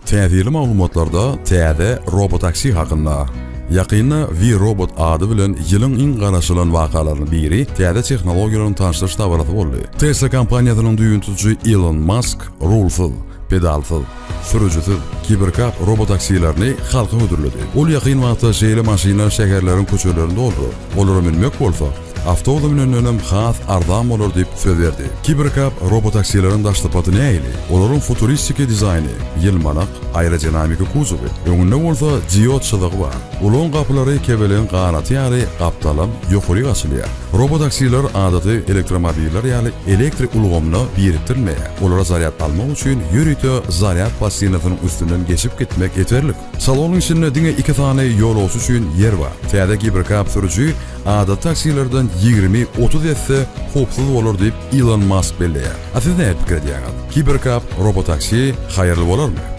Täzirli maglumatlarda täze robotaksi hakynda. Ýakynda V-Robot ady bilen ýylyň iň garaşylan wakalarynyň biri täze tehnologiýalaryny tanıştyryş tabarady boldy. Tesla kompaniýasynyň düýünçisi Elon Musk rulsyz, pedalsyz, sürüjisiz kiberkap robotaksilerini halka ödürledi. Ol ýakyn wagtda şeýle maşynalar şäherleriň köçelerinde boldy. Olary minmek bolsa avtomobilin önünem has arzan olur deyip söz verdi. Kiberkap robotaksilerin daşlıpatı neyli? Olorun futuristiki dizayni, yılmanak, aerodinamiki kuzubi. Önünde olsa diyot şılığı var. Ulun kapıları kebelin kanatı yani kaptalam yokuri açılıyor. Robotaksiler adatı elektromobiller yani elektrik ulgomunu biriktirmeye. Olara zaryat almak için yürütü zaryat pasinatının üstünden geçip gitmek yeterlik. Salonun içinde dine 2 tane yol olsun için yer var. Täze kiberkap sürücü adat taksilerden 20-30 etse hopsuz olur deyip Elon Musk belleýär. Siz näme pikir edýäňiz? Kiberkap robotaksi hayırlı bolar mı?